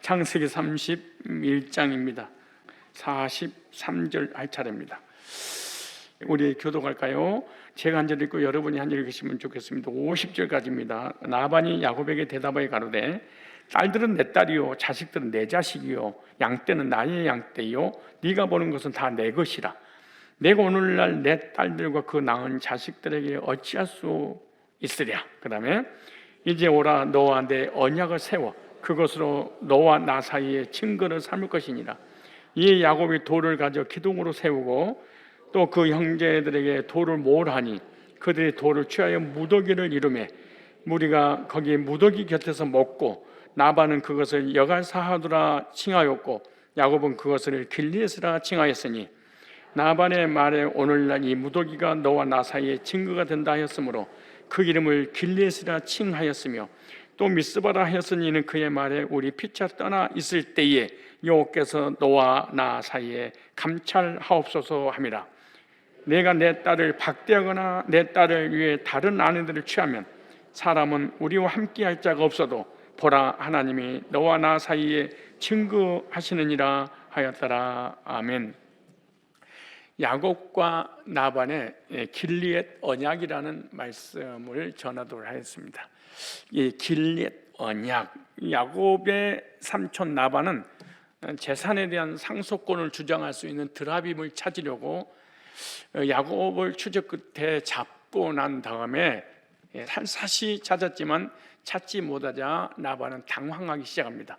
창세기 31장입니다. 43절 할 차례입니다. 우리 교독할까요? 제가 한 절 읽고 여러분이 한 절 읽으시면 좋겠습니다. 50절까지입니다. 라반이 야곱에게 대답하여 가로되 딸들은 내 딸이요 자식들은 내 자식이요 양떼는 나의 양떼요 네가 보는 것은 다 내 것이라. 내가 오늘날 내 딸들과 그 낳은 자식들에게 어찌할 수 있으랴. 그 다음에 이제 오라 너와 내 언약을 세워 그것으로 너와 나 사이에 증거를 삼을 것이니라. 이에 야곱이 돌을 가져 기둥으로 세우고 또 그 형제들에게 돌을 모으라니 그들이 돌을 취하여 무더기를 이루매 무리가 거기 무더기 곁에서 먹고 라반은 그것을 여갈사하두라 칭하였고 야곱은 그것을 길리앗이라 칭하였으니 라반의 말에 오늘날 이 무더기가 너와 나 사이에 증거가 된다 하였으므로 그 이름을 길리앗이라 칭하였으며 또 미스바라 하였으니 이는 그의 말에 우리 피차 떠나 있을 때에 여호와께서 너와 나 사이에 감찰하옵소서 함이라. 내가 내 딸을 박대하거나 내 딸을 위해 다른 아내들을 취하면 사람은 우리와 함께할 자가 없어도 보라 하나님이 너와 나 사이에 증거하시느니라 하였더라. 아멘. 야곱과 라반의 길리앗 언약이라는 말씀을 전하도록 하였습니다. 이 길리앗 언약, 야곱의 삼촌 라반은 재산에 대한 상속권을 주장할 수 있는 드라빔을 찾으려고 야곱을 추적 끝에 잡고 난 다음에 한사시 찾았지만 찾지 못하자 라반은 당황하기 시작합니다.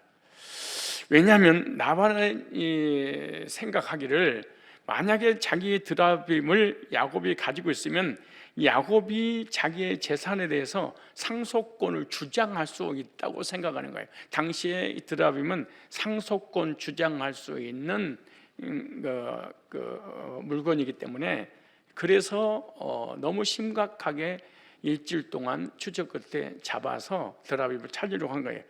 왜냐하면 라반이 생각하기를 만약에 자기의 드라빔을 야곱이 가지고 있으면 야곱이 자기의 재산에 대해서 상속권을 주장할 수 있다고 생각하는 거예요. 당시에 이 드라빔은 상속권 주장할 수 있는 물건이기 때문에 그래서 너무 심각하게 일주일 동안 추적 끝에 잡아서 드라빔을 찾으려고 한 거예요.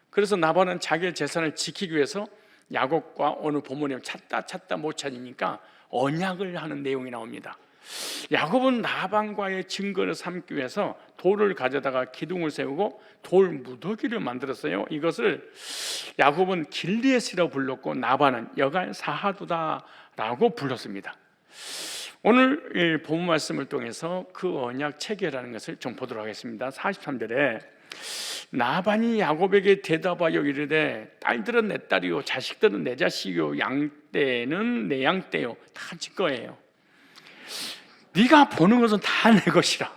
그래서 라반은 자기의 재산을 지키기 위해서 야곱과 어느 부모님 찾다 못 찾으니까 언약을 하는 내용이 나옵니다. 야곱은 라반과의 증거를 삼기 위해서 돌을 가져다가 기둥을 세우고 돌 무더기를 만들었어요. 이것을 야곱은 길리앗이라고 불렀고 라반은 여갈사하두다라고 불렀습니다. 오늘 본문 말씀을 통해서 그 언약 체계라는 것을 좀 보도록 하겠습니다. 43절에 라반이 야곱에게 대답하여 이르되 딸들은 내 딸이요 자식들은 내 자식이요 양떼는 내 양떼요 다 지 거예요. 네가 보는 것은 다 내 것이라.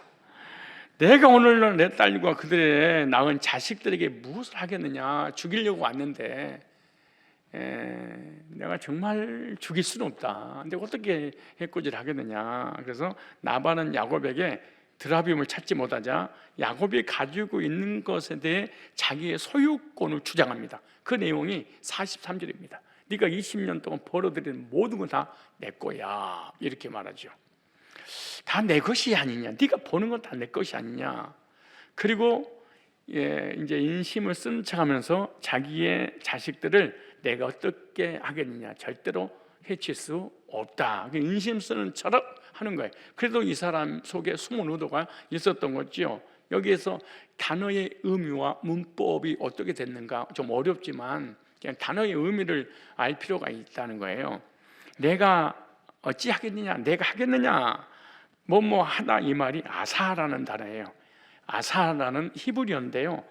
내가 오늘날 내 딸과 그들의 낳은 자식들에게 무엇을 하겠느냐. 죽이려고 왔는데 내가 정말 죽일 수는 없다. 근데 어떻게 해코지를 하겠느냐. 그래서 라반은 야곱에게 드라빔을 찾지 못하자 야곱이 가지고 있는 것에 대해 자기의 소유권을 주장합니다. 그 내용이 43절입니다. 네가 20년 동안 벌어들인 모든 건 다 내 거야 이렇게 말하죠. 다 내 것이 아니냐. 네가 보는 건 다 내 것이 아니냐. 그리고 이제 인심을 쓴 척하면서 자기의 자식들을 내가 어떻게 하겠느냐. 절대로 해칠 수 없다. 인심 쓰는 척 하는 거예요. 그래도 이 사람 속에 숨은 의도가 있었던 거죠. 여기에서 단어의 의미와 문법이 어떻게 됐는가 좀 어렵지만 그냥 단어의 의미를 알 필요가 있다는 거예요. 내가 어찌 하겠느냐, 내가 하겠느냐, 뭐뭐 하다 이 말이 아사라는 단어예요. 아사라는 히브리어인데요.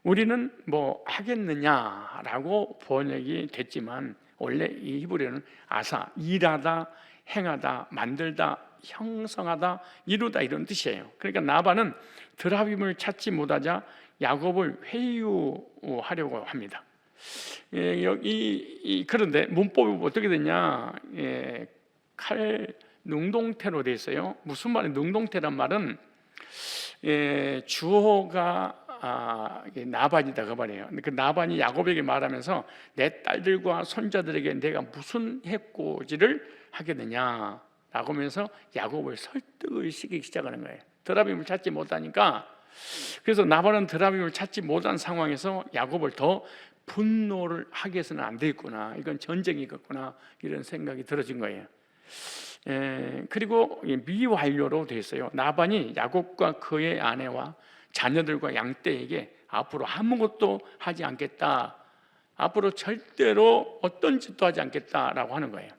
우리는 뭐 하겠느냐라고 번역이 됐지만 원래 이 히브리어는 아사, 일하다, 행하다, 만들다, 형성하다, 이루다 이런 뜻이에요. 그러니까 라반은 드라빔을 찾지 못하자 야곱을 회유하려고 합니다. 그런데 문법이 어떻게 되냐? 칼 능동태로 되어 있어요. 무슨 말이 능동태란 말은 주어가 라반이다 그 말이에요. 그 라반이 야곱에게 말하면서 내 딸들과 손자들에게 내가 무슨 해코지를 하겠느냐 라고 하면서 야곱을 설득을 시키기 시작하는 거예요. 드라빔을 찾지 못하니까. 그래서 라반은 드라빔을 찾지 못한 상황에서 야곱을 더 분노를 하게 해서는 안 되겠구나, 이건 전쟁이겠구나 이런 생각이 들어진 거예요. 그리고 미완료로 되어 있어요. 라반이 야곱과 그의 아내와 자녀들과 양떼에게 앞으로 아무것도 하지 않겠다. 앞으로 절대로 어떤 짓도 하지 않겠다라고 하는 거예요.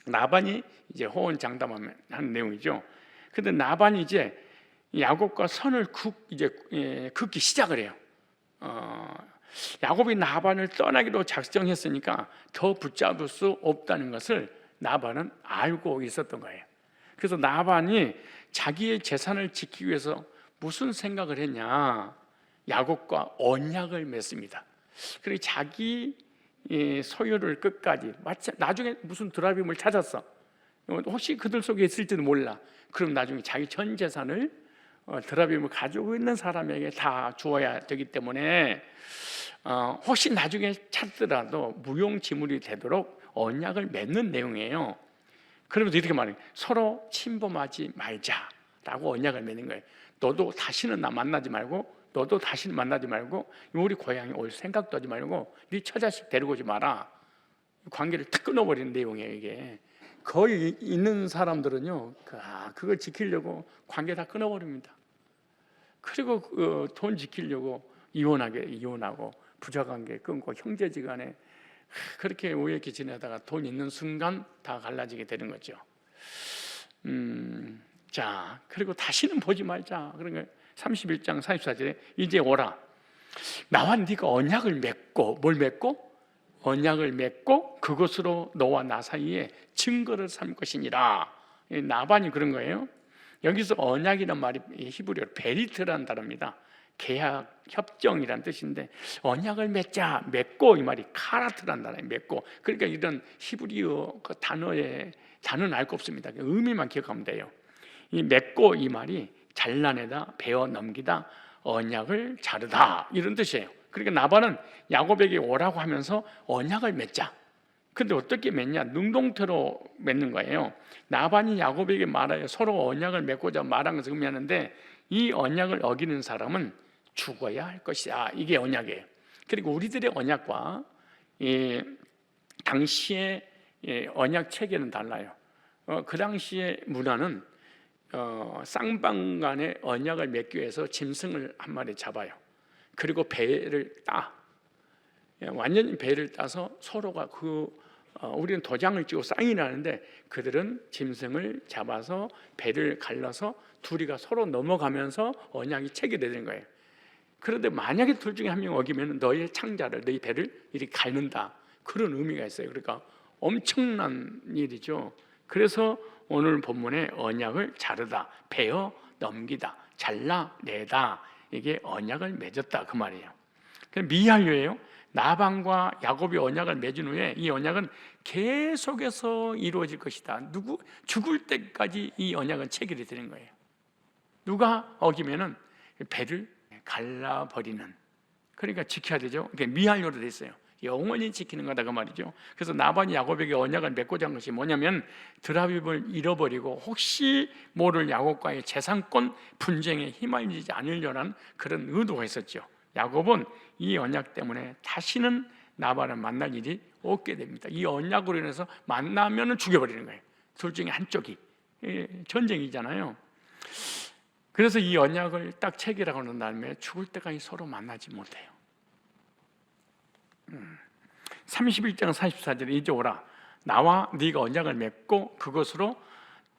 나반이 이제 호언장담하는 내용이죠. 근데 나반이 이제 야곱과 선을 긋기 시작을 해요. 야곱이 나반을 떠나기로 작정했으니까 더 붙잡을 수 없다는 것을 나반은 알고 있었던 거예요. 그래서 나반이 자기의 재산을 지키기 위해서 무슨 생각을 했냐? 야곱과 언약을 맺습니다. 그리고 자기 소유를 끝까지, 나중에 무슨 드라빔을 찾았어. 혹시 그들 속에 있을지도 몰라. 그럼 나중에 자기 전 재산을 드라빔을 가지고 있는 사람에게 다 주어야 되기 때문에 혹시 나중에 찾더라도 무용지물이 되도록 언약을 맺는 내용이에요. 그러면서 이렇게 말해요. 서로 침범하지 말자라고 언약을 맺는 거예요. 너도 다시는 나 만나지 말고, 너도 다시는 만나지 말고, 우리 고향에 올 생각도 하지 말고, 네 처자식 데리고 오지 마라. 관계를 탁 끊어버리는 내용이에요. 이게 거의 있는 사람들은요, 그걸 지키려고 관계 다 끊어버립니다. 그리고 돈 지키려고 이혼하고 부자관계 끊고 형제지간에 그렇게 우애히 지내다가 돈 있는 순간 다 갈라지게 되는 거죠. 자, 그리고 다시는 보지 말자. 그러니까 31장 44절에 이제 오라. 나와 네가 언약을 맺고, 뭘 맺고? 언약을 맺고 그것으로 너와 나 사이에 증거를 삼을 것이니라. 나반이 그런 거예요. 여기서 언약이란 말이 히브리어로 베리트라는 단어입니다. 계약, 협정이란 뜻인데 언약을 맺고 이 말이 카라트라는 단어예요. 맺고. 그러니까 이런 히브리어 그 단어는 알 거 없습니다. 의미만 기억하면 돼요. 이 맺고 이 말이 잘라내다, 베어 넘기다, 언약을 자르다 이런 뜻이에요. 그러니까 나반은 야곱에게 오라고 하면서 언약을 맺자. 근데 어떻게 맺냐? 능동태로 맺는 거예요. 나반이 야곱에게 말하여 서로 언약을 맺고자 말한 것을 의미하는데 이 언약을 어기는 사람은 죽어야 할 것이다. 이게 언약이에요. 그리고 우리들의 언약과 당시의 언약 체계는 달라요. 그 당시의 문화는 쌍방간의 언약을 맺기 위해서 짐승을 한 마리 잡아요. 그리고 배를 완전히 배를 따서 서로가 우리는 도장을 찍고 사인을 하는데 그들은 짐승을 잡아서 배를 갈라서 둘이가 서로 넘어가면서 언약이 체결되는 거예요. 그런데 만약에 둘 중에 한 명 어기면 너의 창자를, 너의 배를 이렇게 갈는다. 그런 의미가 있어요. 그러니까 엄청난 일이죠. 그래서 오늘 본문에 언약을 자르다, 베어 넘기다, 잘라내다, 이게 언약을 맺었다 그 말이에요. 미할류예요. 나반과 야곱이 언약을 맺은 후에 이 언약은 계속해서 이루어질 것이다. 죽을 때까지 이 언약은 체결이 되는 거예요. 누가 어기면은 배를 갈라버리는. 그러니까 지켜야 되죠. 이게 미할류로 돼 있어요. 영원히 지키는 거다 그 말이죠. 그래서 나반이 야곱에게 언약을 맺고자 한 것이 뭐냐면 드라빔을 잃어버리고 혹시 모를 야곱과의 재산권 분쟁에 휘말리지 않으려는 그런 의도가 있었죠. 야곱은 이 언약 때문에 다시는 나반을 만날 일이 없게 됩니다. 이 언약으로 인해서 만나면 죽여버리는 거예요. 둘 중에 한쪽이. 전쟁이잖아요. 그래서 이 언약을 딱 체결하고 난 다음에 죽을 때까지 서로 만나지 못해요. 31장 44절에 이제 오라. 나와 네가 언약을 맺고 그것으로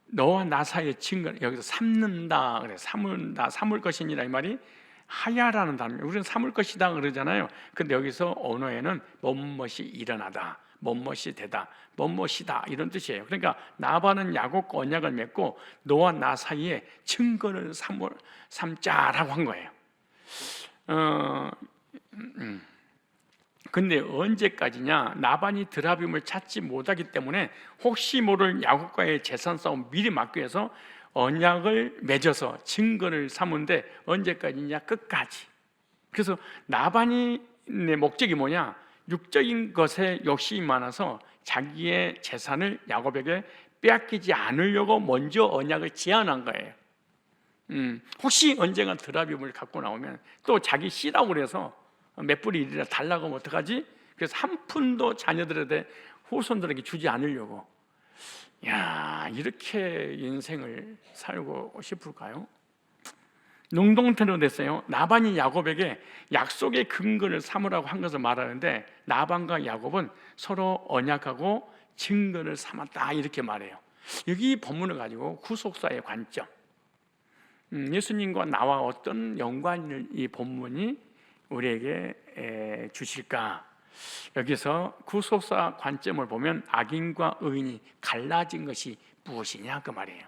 너와 나 사이의 증거를, 여기서 삼는다 그래. 삼을 것이니라 이 말이 하야라는 단어입니다. 우리는 삼을 것이다 그러잖아요. 근데 여기서 언어에는 뭐뭇이 일어나다, 뭐뭇이 되다, 뭐뭇이다 이런 뜻이에요. 그러니까 나반은 야곱과 언약을 맺고 너와 나 사이에 증거를 삼자라고 한 거예요. 근데 언제까지냐? 나반이 드라빔을 찾지 못하기 때문에 혹시 모를 야곱과의 재산 싸움 미리 막기 위해서 언약을 맺어서 증거를 삼은데 언제까지냐? 끝까지. 그래서 나반의 목적이 뭐냐? 육적인 것에 욕심이 많아서 자기의 재산을 야곱에게 빼앗기지 않으려고 먼저 언약을 제안한 거예요. 혹시 언젠가 드라빔을 갖고 나오면 또 자기 씨라고 그래서 몇 불이 일이라 달라고 하면 어떡하지? 그래서 한 푼도 자녀들한테 후손들에게 주지 않으려고. 야, 이렇게 인생을 살고 싶을까요? 능동태로 됐어요. 라반이 야곱에게 약속의 근거를 삼으라고 한 것을 말하는데 라반과 야곱은 서로 언약하고 증거를 삼았다 이렇게 말해요. 여기 본문을 가지고 구속사의 관점, 예수님과 나와 어떤 연관을 이 본문이 우리에게 주실까? 여기서 구속사 관점을 보면 악인과 의인이 갈라진 것이 무엇이냐 그 말이에요.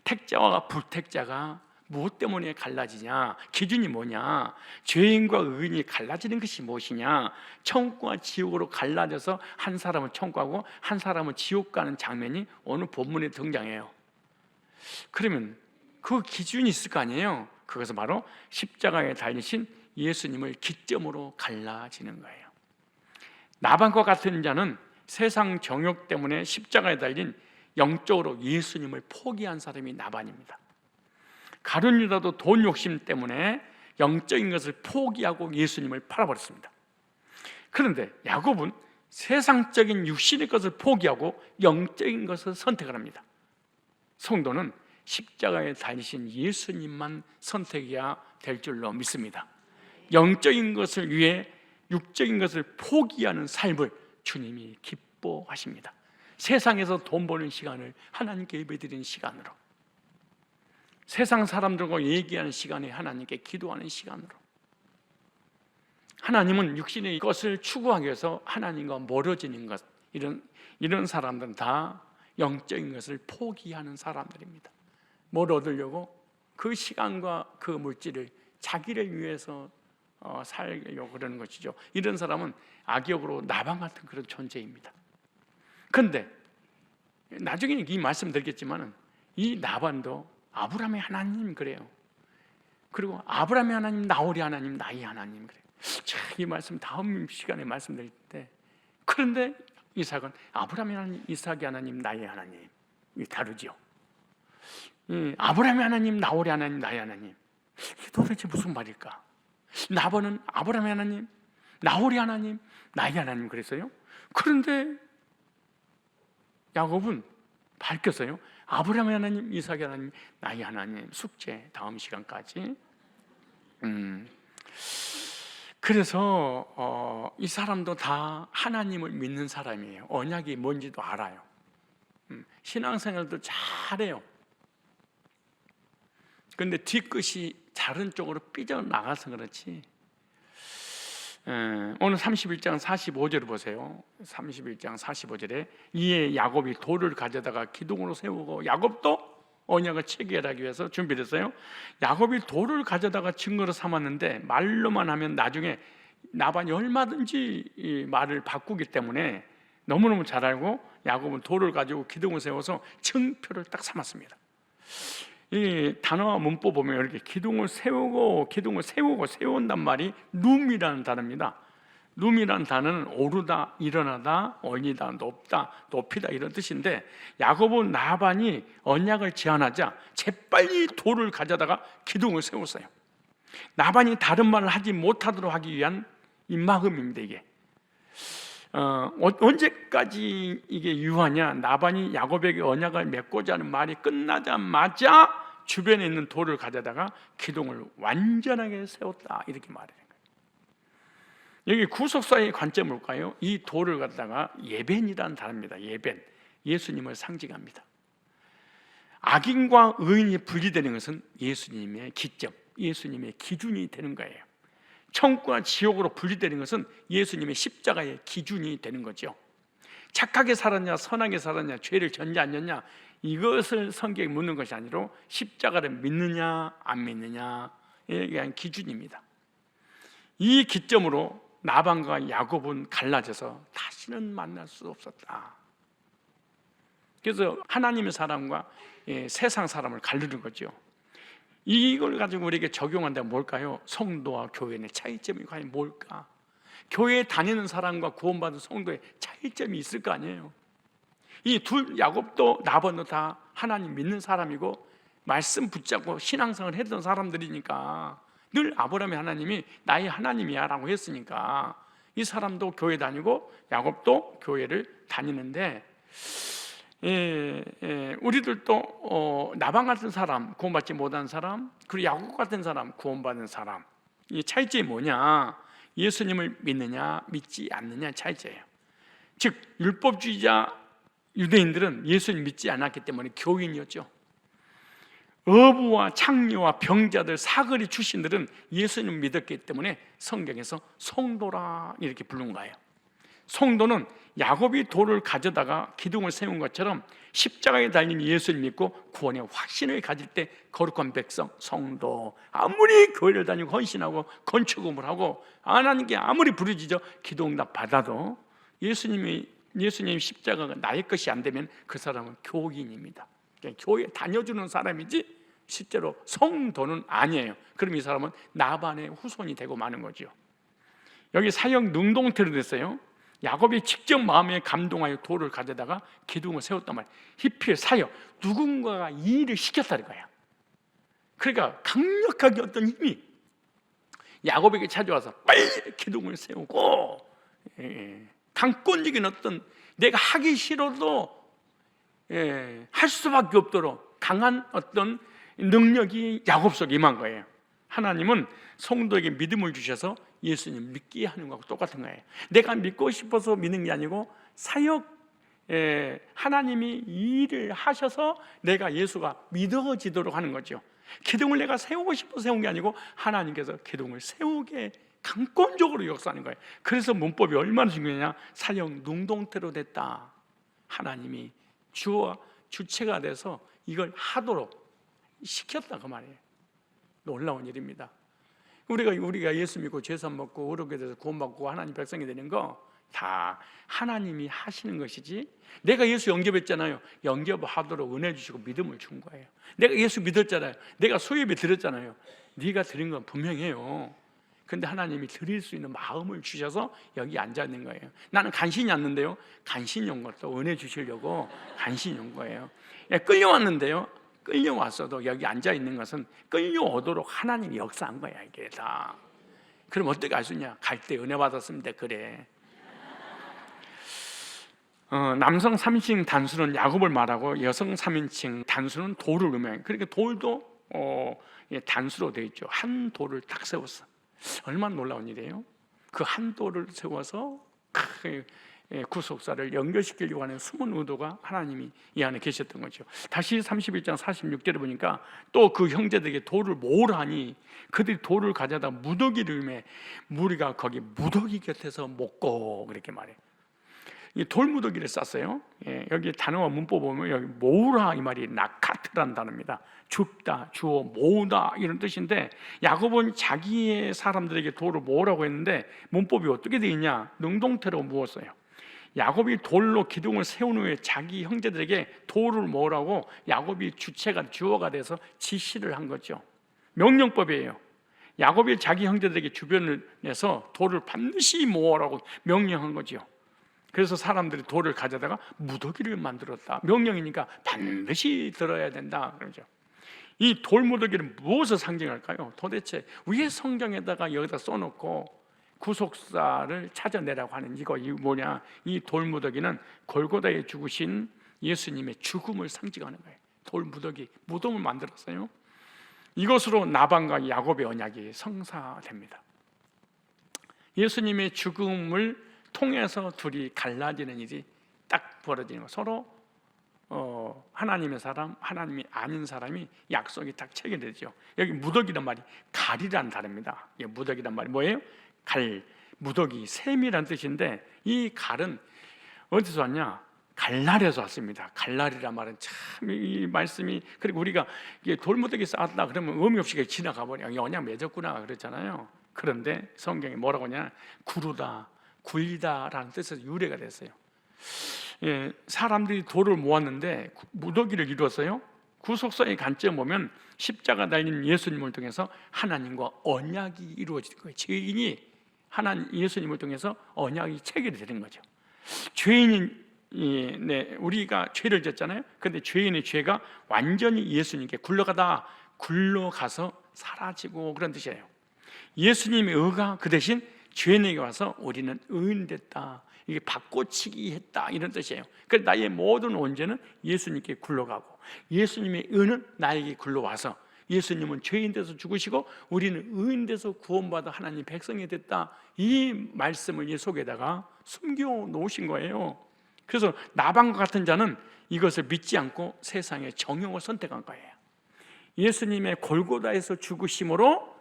택자와 불택자가 무엇 때문에 갈라지냐? 기준이 뭐냐? 죄인과 의인이 갈라지는 것이 무엇이냐? 천국과 지옥으로 갈라져서 한 사람은 천국하고 한 사람은 지옥 가는 장면이 오늘 본문에 등장해요. 그러면 그 기준이 있을 거 아니에요? 그것은 바로 십자가에 달리신 예수님을 기점으로 갈라지는 거예요. 나반과 같은 자는 세상 정욕 때문에 십자가에 달린 영적으로 예수님을 포기한 사람이 나반입니다. 가룟 유다도 돈 욕심 때문에 영적인 것을 포기하고 예수님을 팔아버렸습니다. 그런데 야곱은 세상적인 육신의 것을 포기하고 영적인 것을 선택을 합니다. 성도는 십자가에 달리신 예수님만 선택해야 될 줄로 믿습니다. 영적인 것을 위해 육적인 것을 포기하는 삶을 주님이 기뻐하십니다. 세상에서 돈 버는 시간을 하나님께 예배드리는 시간으로, 세상 사람들과 얘기하는 시간에 하나님께 기도하는 시간으로, 하나님은 육신의 것을 추구하기 위해서 하나님과 멀어지는 것, 이런 사람들은 다 영적인 것을 포기하는 사람들입니다. 뭘 얻으려고? 그 시간과 그 물질을 자기를 위해서 살려고 그러는 것이죠. 이런 사람은 악역으로 나반 같은 그런 존재입니다. 그런데 나중에 이 말씀 드리겠지만 이 나반도 아브라함의 하나님 그래요. 그리고 아브라함의 하나님, 나홀의 하나님, 나의 하나님 그래요. 이 말씀 다음 시간에 말씀드릴 때, 그런데 이삭은 아브라함의 하나님, 이삭의 하나님, 나의 하나님 다르죠. 아브라함의 하나님, 나홀의 하나님, 나의 하나님, 이게 도대체 무슨 말일까? 나반은 아브라함의 하나님, 나홀의 하나님, 나의 하나님 그랬어요. 그런데 야곱은 밝혔어요. 아브라함의 하나님, 이삭의 하나님, 나의 하나님. 숙제 다음 시간까지. 그래서 이 사람도 다 하나님을 믿는 사람이에요. 언약이 뭔지도 알아요. 신앙생활도 잘해요. 그런데 뒤끝이 다른 쪽으로 삐져나가서 그렇지. 오늘 31장 45절을 보세요. 31장 45절에 이에 야곱이 돌을 가져다가 기둥으로 세우고, 야곱도 언약을 체결하기 위해서 준비됐어요. 야곱이 돌을 가져다가 증거로 삼았는데 말로만 하면 나중에 나반이 얼마든지 이 말을 바꾸기 때문에 너무너무 잘 알고 야곱은 돌을 가지고 기둥을 세워서 증표를 딱 삼았습니다. 이 단어와 문법 보면 이렇게 기둥을 세우고 세운단 말이 룸이라는 단어입니다. 룸이라는 단어는 오르다, 일어나다, 올리다, 높다, 높이다 이런 뜻인데, 야곱은 나반이 언약을 제안하자 재빨리 돌을 가져다가 기둥을 세웠어요. 나반이 다른 말을 하지 못하도록 하기 위한 입막음입니다. 이게 언제까지 이게 유효하냐? 나반이 야곱에게 언약을 맺고자 하는 말이 끝나자마자 주변에 있는 돌을 가져다가 기둥을 완전하게 세웠다 이렇게 말해요. 여기 구속사의 관점을 볼까요? 이 돌을 갖다가 예벤이라는 단어입니다. 예벤, 예수님을 상징합니다. 악인과 의인이 분리되는 것은 예수님의 기점, 예수님의 기준이 되는 거예요. 천국과 지옥으로 분리되는 것은 예수님의 십자가의 기준이 되는 거죠. 착하게 살았냐, 선하게 살았냐, 죄를 졌냐 안 졌냐, 이것을 성경에 묻는 것이 아니라 십자가를 믿느냐 안 믿느냐에 대한 기준입니다. 이 기점으로 나반과 야곱은 갈라져서 다시는 만날 수 없었다. 그래서 하나님의 사람과 세상 사람을 가르는 거죠. 이걸 가지고 우리에게 적용한다면 뭘까요? 성도와 교회의 차이점이 과연 뭘까? 교회에 다니는 사람과 구원받은 성도의 차이점이 있을 거 아니에요. 이 둘, 야곱도 나반도 다 하나님 믿는 사람이고 말씀 붙잡고 신앙생활을 했던 사람들이니까 늘 아브라함의 하나님이 나의 하나님이야 라고 했으니까 이 사람도 교회 다니고 야곱도 교회를 다니는데, 우리들도 나방 같은 사람, 구원받지 못한 사람, 그리고 야곱 같은 사람, 구원받은 사람, 이 차이점이 뭐냐? 예수님을 믿느냐 믿지 않느냐 차이점이에요. 즉 율법주의자 유대인들은 예수님 믿지 않았기 때문에 교인이었죠. 어부와 창녀와 병자들, 사거리 출신들은 예수님을 믿었기 때문에 성경에서 성도라 이렇게 부른 거예요. 성도는 야곱이 돌을 가져다가 기둥을 세운 것처럼 십자가에 달린 예수를 믿고 구원의 확신을 가질 때 거룩한 백성, 성도, 아무리 교회를 다니고 헌신하고 건축음을 하고 하나님께 아무리 부르짖어 기도응답 받아도 예수님 십자가가 나의 것이 안 되면 그 사람은 교인입니다. 그냥 교회 다녀주는 사람이지 실제로 성도는 아니에요. 그럼 이 사람은 나반의 후손이 되고 마는 거죠. 여기 사역 능동태로 됐어요. 야곱이 직접 마음에 감동하여 돌을 가져다가 기둥을 세웠단 말이에요. 히필 사역, 누군가가 이 일을 시켰다는 거야. 그러니까 강력하게 어떤 힘이 야곱에게 찾아와서 빨리 기둥을 세우고, 강권적인 어떤 내가 하기 싫어도 할 수밖에 없도록 강한 어떤 능력이 야곱 속에 임한 거예요. 하나님은 성도에게 믿음을 주셔서 예수님 믿게 하는 거하고 똑같은 거예요. 내가 믿고 싶어서 믿는 게 아니고 사역, 하나님이 이 일을 하셔서 내가 예수가 믿어지도록 하는 거죠. 기둥을 내가 세우고 싶어서 세운 게 아니고 하나님께서 기둥을 세우게 강권적으로 역사하는 거예요. 그래서 문법이 얼마나 중요하냐. 사역 능동태로 됐다. 하나님이 주와 주체가 돼서 이걸 하도록 시켰다 그 말이에요. 놀라운 일입니다. 우리가 예수 믿고 죄산 먹고 의롭게 돼서 구원받고 하나님 백성이 되는 거 다 하나님이 하시는 것이지, 내가 예수 영접했잖아요. 영접하도록 은혜 주시고 믿음을 준 거예요. 내가 예수 믿었잖아요. 내가 수예배 드렸잖아요. 네가 드린 건 분명해요. 근데 하나님이 드릴 수 있는 마음을 주셔서 여기 앉아 있는 거예요. 나는 간신히 왔는데요, 간신히 온 것도 은혜 주시려고 간신히 온 거예요. 끌려왔는데요, 끌려왔어도 여기 앉아 있는 것은 끌려오도록 하나님이 역사한 거야. 이게 다. 그럼 어떻게 알 수 있냐? 갈 때 은혜 받았습니다. 그래. 남성 3인칭 단수는 야곱을 말하고 여성 3인칭 단수는 돌을 의미해요. 그러니까 돌도 단수로 되어 있죠. 한 돌을 딱 세웠어. 얼마나 놀라운 일이에요. 그 한 돌을 세워서 구속사를 연결시키려고 하는 숨은 의도가 하나님이 이 안에 계셨던 거죠. 다시 31장 46절에 보니까 또 그 형제들에게 돌을 모으라니 그들이 돌을 가져다 무더기를 매 무리가 거기 무더기 곁에서 먹고 그렇게 말해요. 이 돌무더기를 쌌어요. 여기 단어와 문법 보면 여기 모으라 이 말이 나카트라는 단어입니다. 줍다, 주어, 모으다 이런 뜻인데 야곱은 자기의 사람들에게 돌을 모으라고 했는데 문법이 어떻게 되어 있냐? 능동태로 모았어요. 야곱이 돌로 기둥을 세운 후에 자기 형제들에게 돌을 모으라고 야곱이 주체가 주어가 돼서 지시를 한 거죠. 명령법이에요. 야곱이 자기 형제들에게 주변을 내서 돌을 반드시 모으라고 명령한 거죠. 그래서 사람들이 돌을 가져다가 무더기를 만들었다. 명령이니까 반드시 들어야 된다 그러죠. 이 돌무더기는 무엇을 상징할까요? 도대체 왜 성경에다가 여기다 써놓고 구속사를 찾아내라고 하는 이거 뭐냐? 이 돌무더기는 골고다에 죽으신 예수님의 죽음을 상징하는 거예요. 돌무더기, 무덤을 만들었어요. 이것으로 나반과 야곱의 언약이 성사됩니다. 예수님의 죽음을 통해서 둘이 갈라지는 일이 딱 벌어지는 거. 서로 하나님의 사람, 하나님이 아닌 사람이 약속이 딱 체결되죠. 여기 무더기란 말이 갈이란 단어입니다. 무더기란 말이 뭐예요? 갈, 무더기, 샘이란 뜻인데 이 갈은 어디서 왔냐? 갈날에서 왔습니다. 갈날이란 말은 참 이 말씀이, 그리고 우리가 돌무더기 쌓았다 그러면 의미 없이 지나가 버려. 언약 맺었구나 그랬잖아요. 그런데 성경이 뭐라고 하냐? 구르다, 굴리다라는 뜻에서 유래가 됐어요. 사람들이 돌을 모았는데 무더기를 이루었어요. 구속사의 관점 보면 십자가 달린 예수님을 통해서 하나님과 언약이 이루어지는 거예요. 죄인이 예수님을 통해서 언약이 체결이 되는 거죠. 우리가 죄를 졌잖아요. 그런데 죄인의 죄가 완전히 예수님께 굴러가서 사라지고 그런 뜻이에요. 예수님의 의가 그 대신 죄인에게 와서 우리는 의인됐다, 이게 바꿔치기 했다, 이런 뜻이에요. 그래서 나의 모든 온전은 예수님께 굴러가고, 예수님의 의는 나에게 굴러와서 예수님은 죄인 돼서 죽으시고 우리는 의인 돼서 구원받아 하나님 백성이 됐다, 이 말씀을 이 속에다가 숨겨 놓으신 거예요. 그래서 나방과 같은 자는 이것을 믿지 않고 세상의 정욕을 선택한 거예요. 예수님의 골고다에서 죽으심으로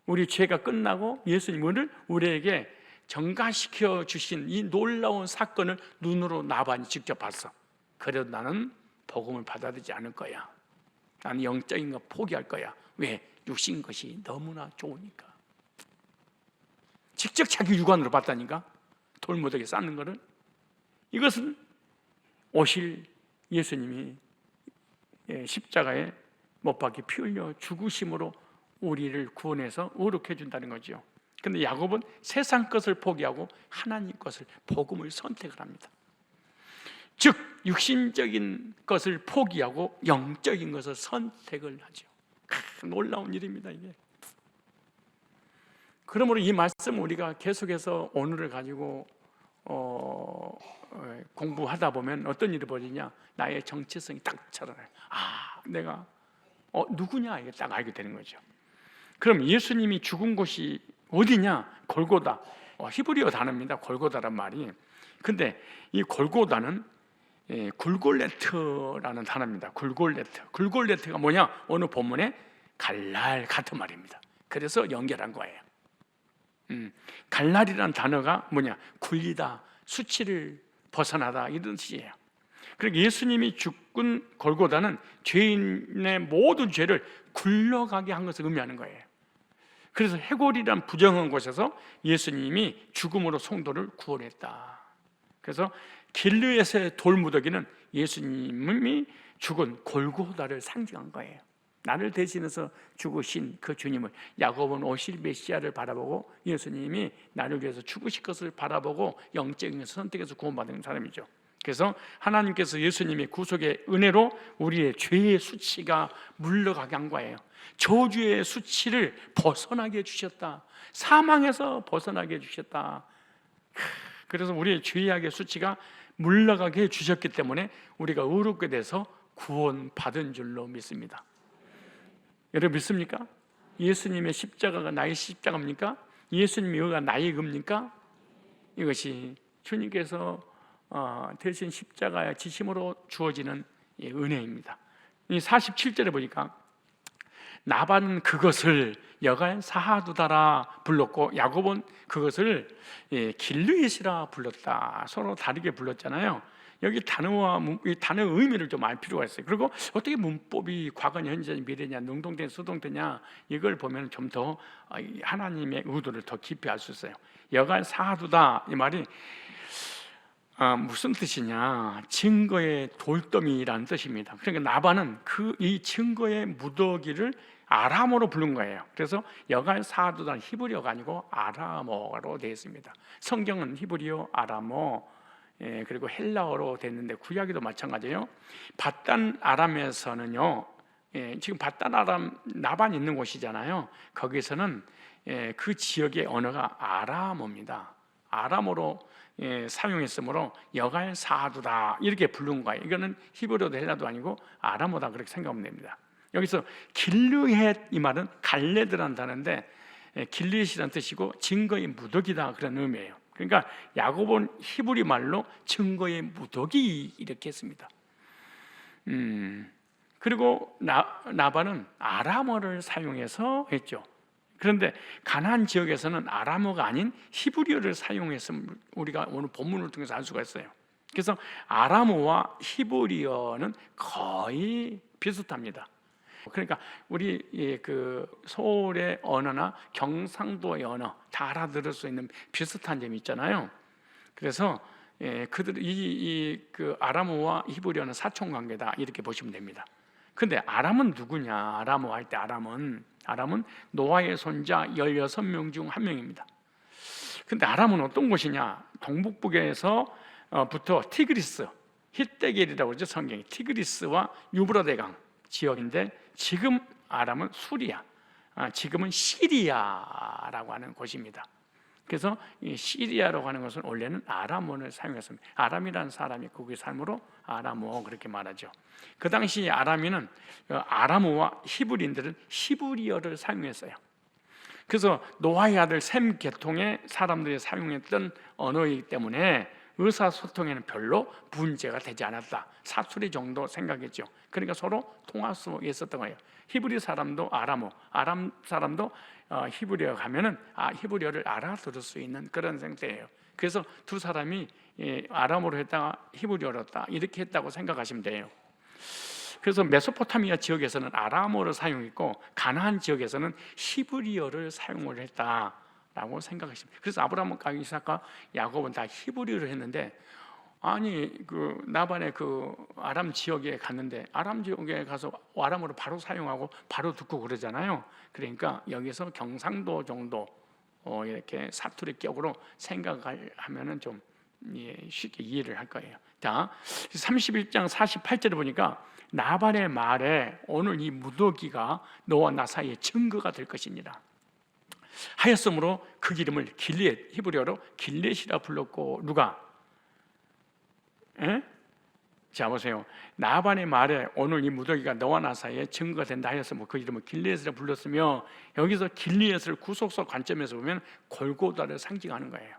우리 죄가 끝나고 예수님을 우리에게 정가시켜 주신 이 놀라운 사건을 눈으로 나반이 직접 봤어. 그래도 나는 복음을 받아들이지 않을 거야. 나는 영적인 거 포기할 거야. 왜? 육신 것이 너무나 좋으니까. 직접 자기 육안으로 봤다니까, 돌무더기 쌓는 거를. 이것은 오실 예수님이 십자가에 못 박혀 피 흘려 죽으심으로 우리를 구원해서 의롭게 해준다는 거죠. 그런데 야곱은 세상 것을 포기하고 하나님 것을, 복음을 선택을 합니다. 즉 육신적인 것을 포기하고 영적인 것을 선택을 하죠. 놀라운 일입니다, 이게. 그러므로 이 말씀 우리가 계속해서 오늘을 가지고 공부하다 보면 어떤 일이 벌어지냐, 나의 정체성이 딱 드러나요. 내가 누구냐, 이게 딱 알게 되는 거죠. 그럼 예수님이 죽은 곳이 어디냐? 골고다. 히브리어 단어입니다, 골고다란 말이. 근데 이 골고다는 굴골레트라는 단어입니다. 굴골레트가 뭐냐? 어느 본문에 갈날 같은 말입니다. 그래서 연결한 거예요. 갈날이라는 단어가 뭐냐? 굴리다, 수치를 벗어나다, 이런 뜻이에요. 그리고 예수님이 죽은 골고다는 죄인의 모든 죄를 굴러가게 한 것을 의미하는 거예요. 그래서 해골이란 부정한 곳에서 예수님이 죽음으로 성도를 구원했다. 그래서 길르에서의 돌무더기는 예수님이 죽은 골고다를 상징한 거예요. 나를 대신해서 죽으신 그 주님을, 야곱은 오실 메시아를 바라보고 예수님이 나를 위해서 죽으실 것을 바라보고 영적인 것을 선택해서 구원받은 사람이죠. 그래서 하나님께서 예수님의 구속의 은혜로 우리의 죄의 수치가 물러가게 한 거예요. 저주의 수치를 벗어나게 해주셨다. 사망에서 벗어나게 해주셨다. 그래서 우리의 죄악의 수치가 물러가게 해주셨기 때문에 우리가 의롭게 돼서 구원받은 줄로 믿습니다. 여러분 믿습니까? 예수님의 십자가가 나의 십자가입니까? 예수님의 의가 나의 의입니까? 이것이 주님께서 대신 십자가의 지심으로 주어지는 은혜입니다. 이 47절에 보니까 나반은 그것을 여간 사하두다라 불렀고 야곱은 그것을 길르잇이라 불렀다. 서로 다르게 불렀잖아요. 여기 단어와 단어의 의미를 좀 알 필요가 있어요. 그리고 어떻게 문법이 과거냐, 현재냐, 미래냐, 능동태냐, 수동태냐, 이걸 보면 좀 더 하나님의 의도를 더 깊이 알 수 있어요. 여간 사하두다, 이 말이 무슨 뜻이냐? 증거의 돌더미라는 뜻입니다. 그러니까 나반은 이 증거의 무더기를 아람어로 부른 거예요. 그래서 여간 사하두다는 히브리어가 아니고 아람어로 되어 있습니다. 성경은 히브리어, 아람어, 그리고 헬라어로 됐는데 구약에도 마찬가지예요. 바단 아람에서는요, 지금 바단 아람 나반 있는 곳이잖아요. 거기서는 그 지역의 언어가 아람어입니다. 아람어로 사용했으므로 여간 사하두다 이렇게 부른 거예요. 이거는 히브리어도 헬라도 아니고 아람어다, 그렇게 생각하면 됩니다. 여기서 길르헷, 이 말은 갈레드라는 단어인데 길르헷이라는 뜻이고 증거의 무더기다, 그런 의미예요. 그러니까 야곱은 히브리 말로 증거의 무더기 이렇게 했습니다. 그리고 나반은 아람어를 사용해서 했죠. 그런데 가나안 지역에서는 아람어가 아닌 히브리어를 사용했음을 우리가 오늘 본문을 통해서 알 수가 있어요. 그래서 아람어와 히브리어는 거의 비슷합니다. 그러니까 우리 그 서울의 언어나 경상도의 언어 다 알아들을 수 있는 비슷한 점이 있잖아요. 그래서 그들 그 아람어와 히브리어는 사촌 관계다, 이렇게 보시면 됩니다. 근데 아람은 누구냐? 아람어 할 때 아람은 노아의 손자 16명 중 한 명입니다. 근데 아람은 어떤 곳이냐? 동북북에서 부터 티그리스, 히데겔이라고 그러죠. 성경이 티그리스와 유브라데강 지역인데 지금 아람은 수리아, 지금은 시리아라고 하는 곳입니다. 그래서 이 시리아라고 하는 것은 원래는 아람어를 사용했습니다. 아람이라는 사람이 그의 삶으로 아람어 그렇게 말하죠. 그 당시 아람인은 아람어와 히브리인들은 히브리어를 사용했어요. 그래서 노아의 아들 셈 계통의 사람들이 사용했던 언어이기 때문에 의사소통에는 별로 문제가 되지 않았다. 사투리 정도 생각했죠. 그러니까 서로 통할 수 있었던 거예요. 히브리 사람도 아람어, 아람 사람도 히브리어 가면은 히브리어를 알아들을 수 있는 그런 상태예요. 그래서 두 사람이 아람어로 했다가 히브리어로 했다 이렇게 했다고 생각하시면 돼요. 그래서 메소포타미아 지역에서는 아람어를 사용했고 가나안 지역에서는 히브리어를 사용을 했다라고 생각하십니다. 그래서 아브라함과 이삭과 야곱은 다 히브리어를 했는데 아니 그 나반의 그 아람 지역에 갔는데 아람 지역에 가서 아람어를 바로 사용하고 바로 듣고 그러잖아요. 그러니까 여기서 경상도 정도 이렇게 사투리 격으로 생각을 하면은 좀 쉽게 이해를 할 거예요. 자, 31장 48절을 보니까 나반의 말에 오늘 이 무더기가 너와 나 사이의 증거가 될 것입니다. 하였으므로 그 이름을 길렛, 히브리어로 길렛이라 불렀고 누가? 자 보세요. 나반의 말에 오늘 이 무더기가 너와 나 사이에 증거가 된다 하였으므로 그 이름을 길렛이라 불렀으며 여기서 길렛을 구속사 관점에서 보면 골고다를 상징하는 거예요.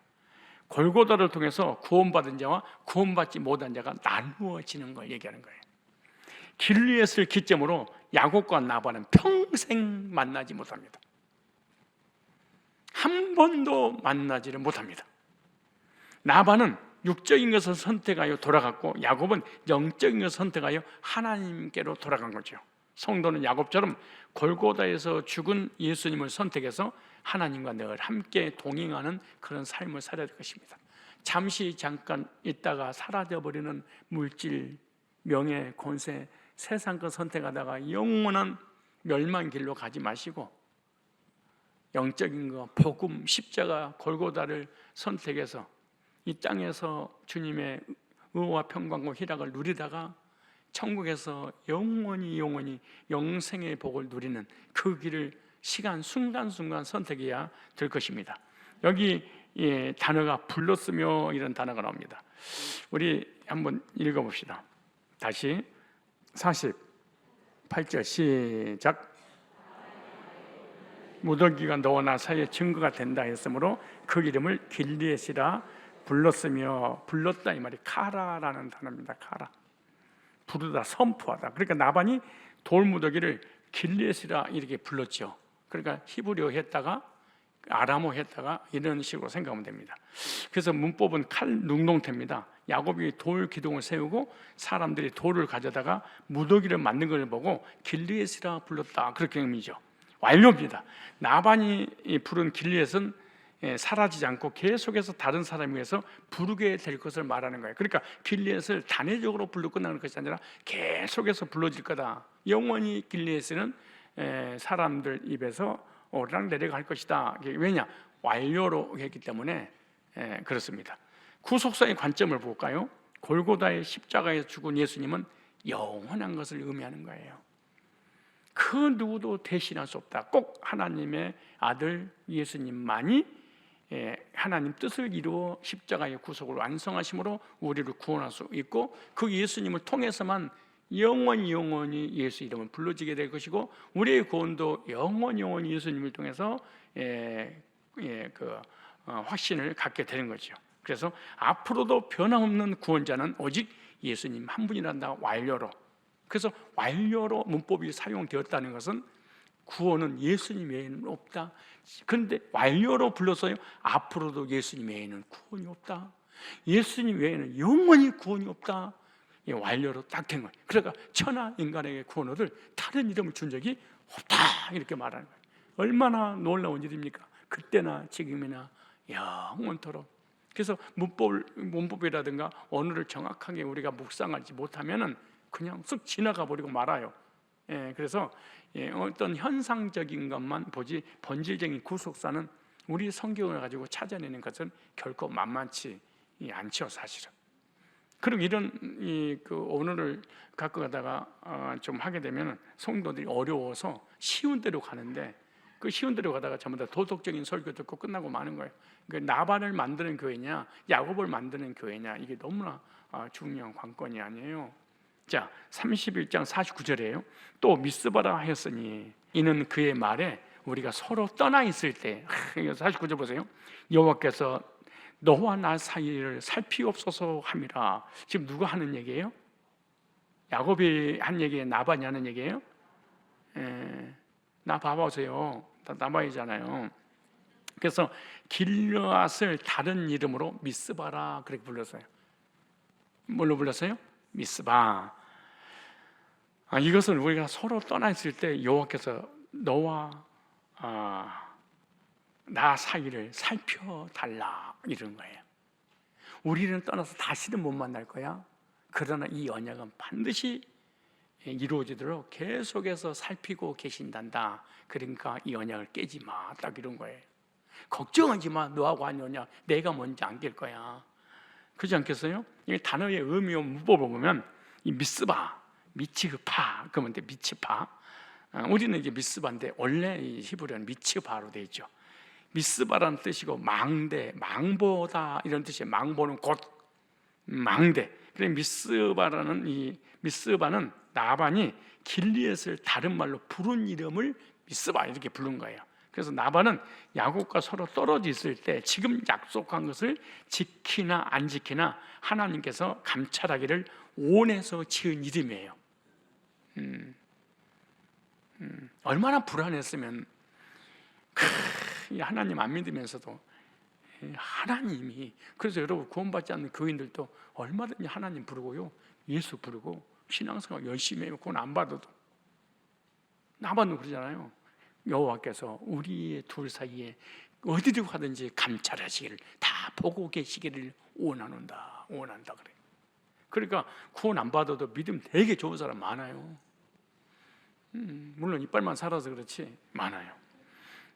골고다를 통해서 구원받은 자와 구원받지 못한 자가 나누어지는 걸 얘기하는 거예요. 길리앗을 기점으로 야곱과 나반은 평생 만나지 못합니다. 한 번도 만나지를 못합니다. 나반은 육적인 것을 선택하여 돌아갔고 야곱은 영적인 것을 선택하여 하나님께로 돌아간 거죠. 성도는 야곱처럼 골고다에서 죽은 예수님을 선택해서 하나님과 늘 함께 동행하는 그런 삶을 살아야 될 것입니다. 잠깐 있다가 사라져버리는 물질, 명예, 권세, 세상 것 선택하다가 영원한 멸망 길로 가지 마시고 영적인 것, 복음, 십자가, 골고다를 선택해서 이 땅에서 주님의 의와 평강과 희락을 누리다가 천국에서 영원히 영생의 복을 누리는 그 길을 시간 순간순간 선택해야 될 것입니다. 여기 단어가 불렀으며 이런 단어가 나옵니다. 우리 한번 읽어봅시다. 다시 48절 시작. 무더기가 너와 나 사이에 증거가 된다 했으므로 그 이름을 길리앗이라 불렀으며 불렀다 이 말이 카라라는 단어입니다. 카라. 부르다, 선포하다. 그러니까 나반이 돌무더기를 길리앗이라 이렇게 불렀죠. 그러니까 히브리어 했다가 아람어 했다가 이런 식으로 생각하면 됩니다. 그래서 문법은 칼 능동태입니다. 야곱이 돌 기둥을 세우고 사람들이 돌을 가져다가 무더기를 만든 걸 보고 길리앗이라 불렀다 그렇게 의미죠. 완료입니다. 나반이 부른 길리앗은 사라지지 않고 계속해서 다른 사람에 의해서 부르게 될 것을 말하는 거예요. 그러니까 길리앗을 단회적으로 불러 끝나는 것이 아니라 계속해서 불러질 거다. 영원히 길리앗은 사람들 입에서 오르락 내려갈 것이다. 왜냐? 완료로 했기 때문에 그렇습니다. 구속사의 관점을 볼까요? 골고다의 십자가에서 죽은 예수님은 영원한 것을 의미하는 거예요. 그 누구도 대신할 수 없다. 꼭 하나님의 아들 예수님만이 하나님 뜻을 이루어 십자가의 구속을 완성하심으로 우리를 구원할 수 있고 그 예수님을 통해서만 영원히 예수 이름을 불러지게 될 것이고 우리의 구원도 영원히 예수님을 통해서 확신을 갖게 되는 거죠. 그래서 앞으로도 변함없는 구원자는 오직 예수님 한 분이란다. 완료로. 그래서 완료로 문법이 사용되었다는 것은 구원은 예수님 외에는 없다. 그런데 완료로 불러서요 앞으로도 예수님 외에는 구원이 없다. 예수님 외에는 영원히 구원이 없다. 완료로 딱 된 거예요. 그러니까 천하 인간에게 구원 얻을 다른 이름을 준 적이 없다 이렇게 말하는 거예요. 얼마나 놀라운 일입니까? 그때나 지금이나 영원토록. 그래서 문법이라든가 언어를 정확하게 우리가 묵상하지 못하면은 그냥 쓱 지나가 버리고 말아요. 그래서 어떤 현상적인 것만 보지 본질적인 구속사는 우리 성경을 가지고 찾아내는 것은 결코 만만치 않죠, 사실은. 그리고 이런 언어를 갖고 가다가 좀 하게 되면 성도들이 어려워서 쉬운 대로 가는데 그 쉬운 데로 가다가 전부 다 도덕적인 설교 듣고 끝나고 마는 거예요. 그러니까 나반을 만드는 교회냐 야곱을 만드는 교회냐, 이게 너무나 중요한 관건이 아니에요. 자, 31장 49절이에요. 또 미스바라 하였으니 이는 그의 말에 우리가 서로 떠나 있을 때, 49절 보세요. 여호와께서 너와 나 사이를 살피옵소서 함이라. 지금 누가 하는 얘기예요? 야곱이 한 얘기예요? 나반이 하는 얘기예요? 나 봐보세요. 나반이잖아요. 그래서 길르앗을 다른 이름으로 미스바라 그렇게 불렀어요. 뭘로 불렀어요? 미스바. 이것은 우리가 서로 떠나 있을 때 여호와께서 너와 나 사이를 살펴달라 이런 거예요. 우리는 떠나서 다시는 못 만날 거야. 그러나 이 언약은 반드시 이루어지도록 계속해서 살피고 계신단다. 그러니까 이 언약을 깨지 마. 딱 이런 거예요. 걱정하지 마. 너하고 한 언약 내가 먼저 안 깰 거야. 그렇지 않겠어요? 이 단어의 의미와 문법을 보면 이 미스바, 미치흐파, 그러면 미치파. 우리는 이제 미스바인데 원래 이 히브리어는 미치바로 되어 있죠. 미스바라는 뜻이고 망대, 망보다 이런 뜻이에요. 망보는 곧 망대. 그래서 미스바는 나반이 길리앗을 다른 말로 부른 이름을 미스바 이렇게 부른 거예요. 그래서 나반은 야곱과 서로 떨어져 있을 때 지금 약속한 것을 지키나 안 지키나 하나님께서 감찰하기를 원해서 지은 이름이에요. 얼마나 불안했으면 하나님 안 믿으면서도 하나님이. 그래서 여러분 구원받지 않는 교인들도 얼마든지 하나님 부르고요, 예수 부르고 신앙생활 열심히 해요. 구원 안 받아도. 나반도 그러잖아요. 여호와께서 우리의 둘 사이에 어디로 가든지 감찰하시기를, 다 보고 계시기를 원한다 그래. 그러니까 구원 안 받아도 믿음 되게 좋은 사람 많아요. 물론 이빨만 살아서 그렇지 많아요.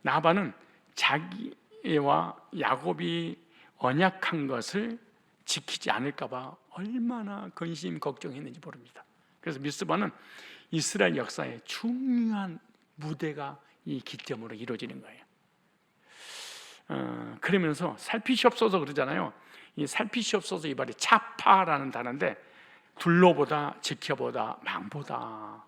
나반은 자기와 야곱이 언약한 것을 지키지 않을까 봐 얼마나 근심 걱정했는지 모릅니다. 그래서 미스바는 이스라엘 역사의 중요한 무대가 이 기점으로 이루어지는 거예요. 그러면서 살피시옵소서 그러잖아요. 이 살피시옵소서 이 말이 차파라는 단어인데 둘러보다, 지켜보다, 망보다.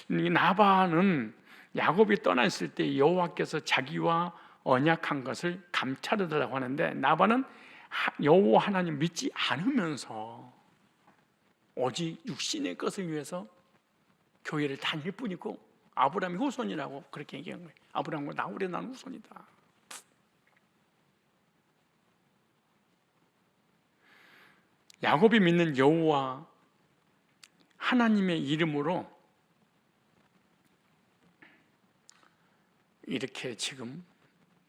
이 나반은 야곱이 떠나 있을 때 여호와께서 자기와 언약한 것을 감찰해달라고 하는데, 나반은 여호와 하나님 믿지 않으면서 오직 육신의 것을 위해서 교회를 다닐 뿐이고 아브라함의 후손이라고 그렇게 얘기한 거예요. 아브라함과 나홀의 난 후손이다. 야곱이 믿는 여호와 하나님의 이름으로 이렇게 지금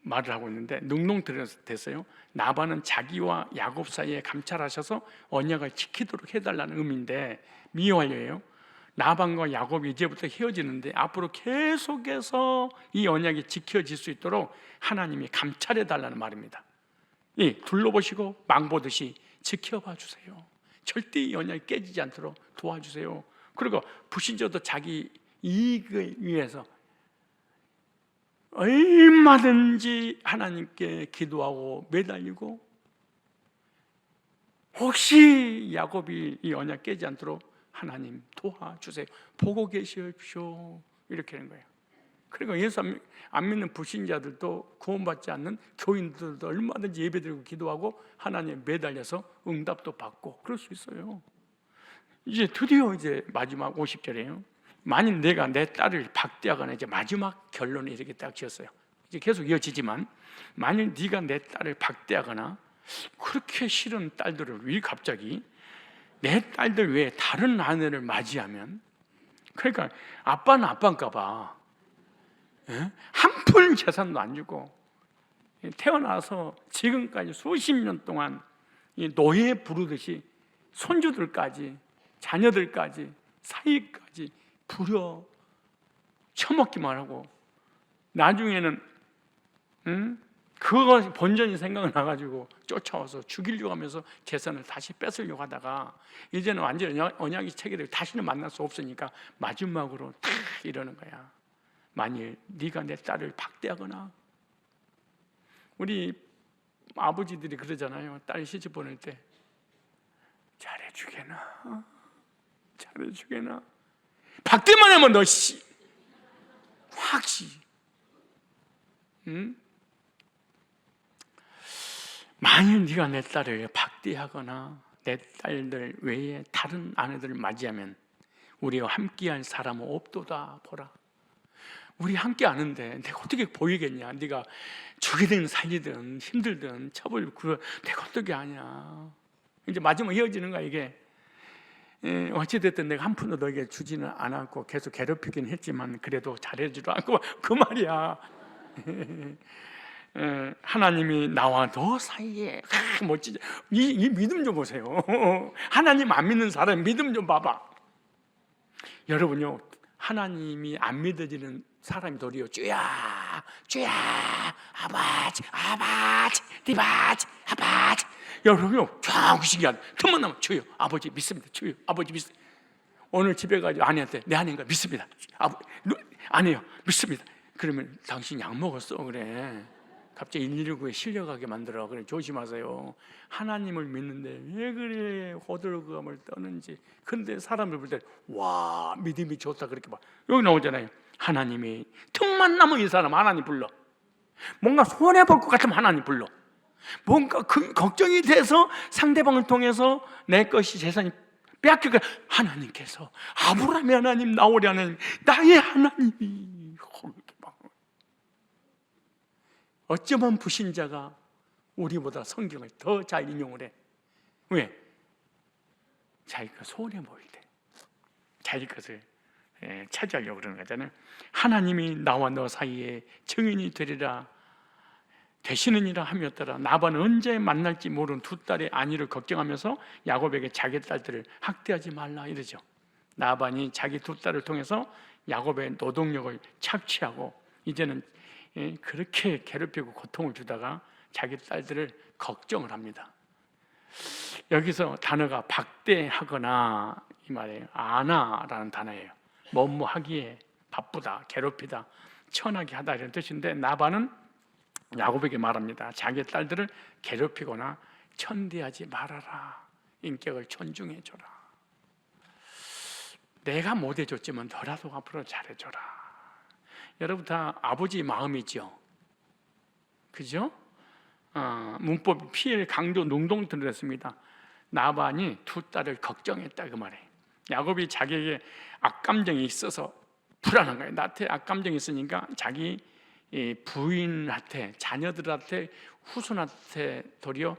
말을 하고 있는데 능동됐어요. 나반은 자기와 야곱 사이에 감찰하셔서 언약을 지키도록 해달라는 의미인데 미완료예요. 나반과 야곱이 이제부터 헤어지는데 앞으로 계속해서 이 언약이 지켜질 수 있도록 하나님이 감찰해달라는 말입니다. 둘러보시고 망보듯이 지켜봐 주세요. 절대 이 언약이 깨지지 않도록 도와주세요. 그리고 불신자도 자기 이익을 위해서 얼마든지 하나님께 기도하고 매달리고, 혹시 야곱이 이 언약 깨지 않도록 하나님 도와주세요, 보고 계십시오, 이렇게 하는 거예요. 그리고 예수 안 믿는 불신자들도, 구원받지 않는 교인들도 얼마든지 예배드리고 기도하고 하나님에 매달려서 응답도 받고 그럴 수 있어요. 이제 드디어 이제 마지막 50절이에요. 만일 내가 내 딸을 박대하거나, 이제 마지막 결론이 이렇게 딱 지었어요. 이제 계속 이어지지만, 만일 네가 내 딸을 박대하거나, 그렇게 싫은 딸들을 왜 갑자기 내 딸들 외에 다른 아내를 맞이하면, 그러니까 아빠는 아빠인가 봐. 한 푼 재산도 안 주고 태어나서 지금까지 수십 년 동안 노예 부르듯이 손주들까지, 자녀들까지, 사위까지 부려 처먹기만 하고, 나중에는 그거 본전이 생각나가지고 쫓아와서 죽이려고 하면서 재산을 다시 뺏으려고 하다가, 이제는 완전히 언약이 체결되고 다시는 만날 수 없으니까 마지막으로 탁 이러는 거야. 만일 네가 내 딸을 박대하거나, 우리 아버지들이 그러잖아요. 딸 시집 보낼 때 잘해주게나, 잘해주게나. 박대만 하면 너 확시. 응? 만일 네가 내 딸을 박대하거나 내 딸들 외에 다른 아내들을 맞이하면 우리와 함께할 사람은 없도다. 보라, 우리 함께 하는데 내가 어떻게 보이겠냐. 네가 죽이든 살리든 힘들든 첩을 굴어 내가 어떻게 하냐. 이제 마지막 헤어지는 거야 이게. 어찌됐든 내가 한 푼도 너에게 주지는 않았고 계속 괴롭히긴 했지만 그래도 잘해주라 그 말이야. 하나님이 나와 너 사이에 멋지지. 이 믿음 좀 보세요. 하나님 안 믿는 사람 믿음 좀 봐봐. 여러분요, 하나님이 안 믿어지는 사람이 도리어 주야 주야 아바지 아바지 디바지 아바지. 여러분요, 정신이야. 틈만 나면 주여 아버지 믿습니다. 주여 아버지 믿습니다. 오늘 집에 가지고 아내한테 내 아내인가 믿습니다. 아니에요 믿습니다. 그러면 당신 약 먹었어 그래. 갑자기 119에 실려가게 만들어. 그래 조심하세요. 하나님을 믿는데 왜 그래 호들갑을 떠는지. 근데 사람을 볼 때 와 믿음이 좋다 그렇게 봐. 여기 나오잖아요. 하나님이 틈만 나면 이 사람 하나님 불러. 뭔가 손해볼 것 같으면 하나님 불러. 뭔가 걱정이 돼서 상대방을 통해서 내 것이 재산이 빼앗길까 하나님께서 아브라함의 하나님 나오려는 나의 하나님이. 어쩌면 불신자가 우리보다 성경을 더 잘 인용을 해. 왜? 자기가 손해 보일 때 자기 것을 차지하려고 그러는 거잖아요. 하나님이 나와 너 사이에 증인이 되리라 되시느니라 하였더라. 나반은 언제 만날지 모르는 두 딸의 안위를 걱정하면서 야곱에게 자기 딸들을 학대하지 말라 이러죠. 나반이 자기 두 딸을 통해서 야곱의 노동력을 착취하고 이제는 그렇게 괴롭히고 고통을 주다가 자기 딸들을 걱정을 합니다. 여기서 단어가 박대하거나 이 말이에요. 아나라는 단어예요. 뭐뭐 하기에 바쁘다, 괴롭히다, 천하게 하다 이런 뜻인데 나반은 야곱에게 말합니다. 자기 딸들을 괴롭히거나 천대하지 말아라. 인격을 존중해줘라. 내가 못해줬지만 너라도 앞으로 잘해줘라. 여러분 다 아버지 마음이죠. 그죠? 문법 피해를 강조 능동 드렸습니다. 나반이 두 딸을 걱정했다 그 말이에요. 야곱이 자기에게 악감정이 있어서 불안한 거예요. 나한테 악감정이 있으니까 자기 부인한테, 자녀들한테, 후손한테 도리어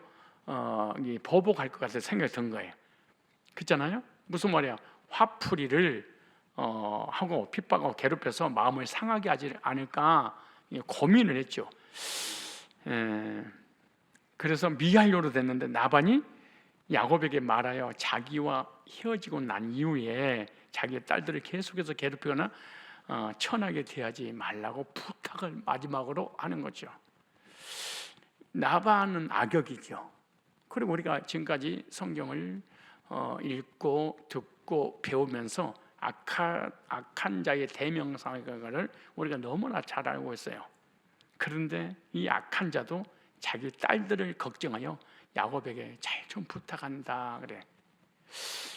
보복할 것 같아서 생각이 든 거예요. 그렇잖아요? 무슨 말이야? 화풀이를 하고 핍박하고 괴롭혀서 마음을 상하게 하지 않을까 고민을 했죠. 그래서 미할로로 됐는데 나반이 야곱에게 말하여 자기와 헤어지고 난 이후에 자기 딸들을 계속해서 괴롭히거나 천하게 대하지 말라고 부탁을 마지막으로 하는 거죠. 나반은 악역이죠. 그리고 우리가 지금까지 성경을 읽고 듣고 배우면서 악한 자의 대명사를 우리가 너무나 잘 알고 있어요. 그런데 이 악한 자도 자기 딸들을 걱정하여 야곱에게 잘 좀 부탁한다 그래.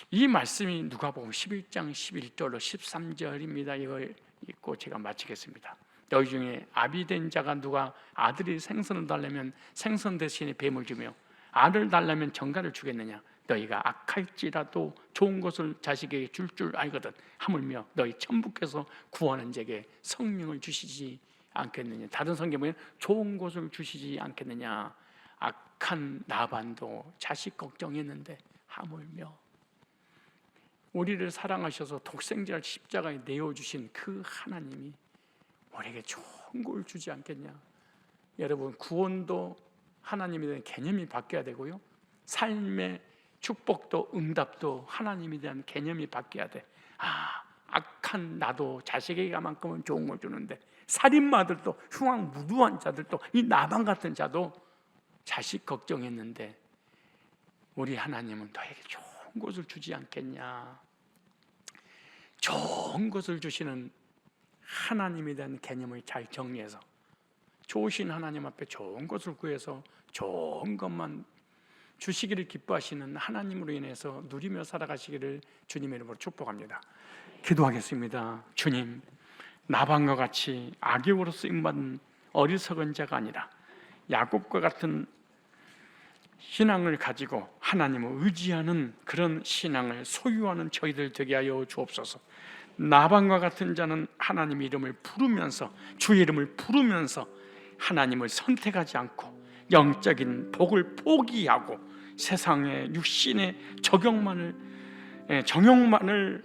이 말씀이 누가복음 11장 11절로 13절입니다. 이걸 읽고 제가 마치겠습니다. 너희 중에 아비된 자가 누가 아들이 생선을 달라면 생선 대신에 뱀을 주며 알을 달라면 정갈을 주겠느냐. 너희가 악할지라도 좋은 것을 자식에게 줄 알거든. 하물며 너희 천부께서 구하는 자에게 성령을 주시지 않겠느냐. 다른 성경에 보면 좋은 것을 주시지 않겠느냐. 악한 나반도 자식 걱정했는데 하물며 우리를 사랑하셔서 독생자를 십자가에 내어주신 그 하나님이 우리에게 좋은 걸 주지 않겠냐. 여러분 구원도 하나님에 대한 개념이 바뀌어야 되고요, 삶의 축복도 응답도 하나님에 대한 개념이 바뀌어야 돼. 악한 나도 자식에게만큼은 좋은 걸 주는데 살인마들도 흉악무도한 자들도 이 나반 같은 자도 자식 걱정했는데 우리 하나님은 너에게 좋은 것을 주지 않겠냐. 좋은 것을 주시는 하나님에 대한 개념을 잘 정리해서 좋으신 하나님 앞에 좋은 것을 구해서 좋은 것만 주시기를 기뻐하시는 하나님으로 인해서 누리며 살아가시기를 주님의 이름으로 축복합니다. 기도하겠습니다. 주님, 나방과 같이 악역으로 쓰임받은 어리석은 자가 아니라 야곱과 같은 신앙을 가지고 하나님을 의지하는 그런 신앙을 소유하는 저희들 되게 하여 주옵소서. 나방과 같은 자는 하나님 이름을 부르면서, 주의 이름을 부르면서 하나님을 선택하지 않고 영적인 복을 포기하고 세상의 육신의 정욕만을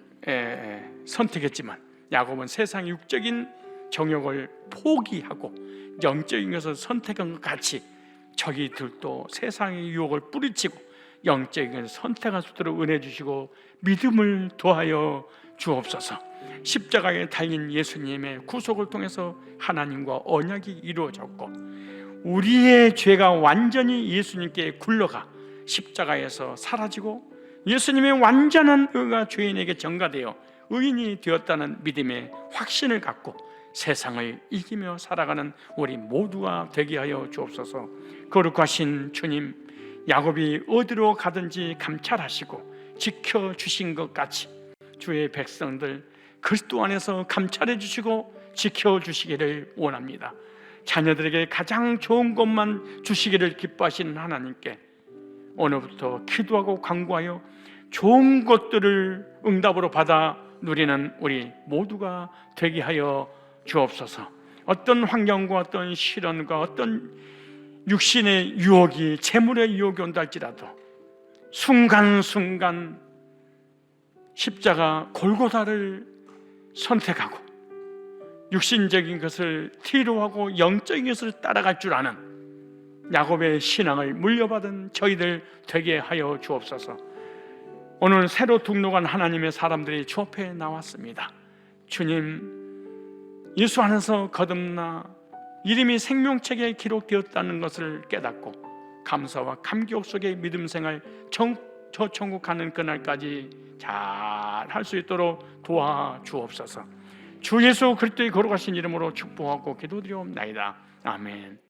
선택했지만, 야곱은 세상의 육적인 정욕을 포기하고 영적인 것을 선택한 것 같이 저희들도 세상의 유혹을 뿌리치고 영적인 것을 선택할 수 있도록 은혜 주시고 믿음을 더하여 주옵소서. 십자가에 달린 예수님의 구속을 통해서 하나님과 언약이 이루어졌고, 우리의 죄가 완전히 예수님께 굴러가 십자가에서 사라지고 예수님의 완전한 의가 죄인에게 전가되어 의인이 되었다는 믿음의 확신을 갖고 세상을 이기며 살아가는 우리 모두가 되게 하여 주옵소서. 거룩하신 주님, 야곱이 어디로 가든지 감찰하시고 지켜주신 것 같이 주의 백성들 그리스도 안에서 감찰해 주시고 지켜주시기를 원합니다. 자녀들에게 가장 좋은 것만 주시기를 기뻐하시는 하나님께 오늘부터 기도하고 간구하여 좋은 것들을 응답으로 받아 누리는 우리 모두가 되게 하여 주옵소서. 어떤 환경과 어떤 시련과 어떤 육신의 유혹이, 재물의 유혹이 온다 할지라도 순간순간 십자가 골고다를 선택하고 육신적인 것을 뒤로 하고 영적인 것을 따라갈 줄 아는 야곱의 신앙을 물려받은 저희들 되게 하여 주옵소서. 오늘 새로 등록한 하나님의 사람들이 주 앞에 나왔습니다. 주님, 예수 안에서 거듭나 이름이 생명책에 기록되었다는 것을 깨닫고 감사와 감격 속에 믿음 생활 저 천국 가는 그날까지 잘 할 수 있도록 도와주옵소서. 주 예수 그리스도의 거룩하신 이름으로 축복하고 기도드리옵나이다. 아멘.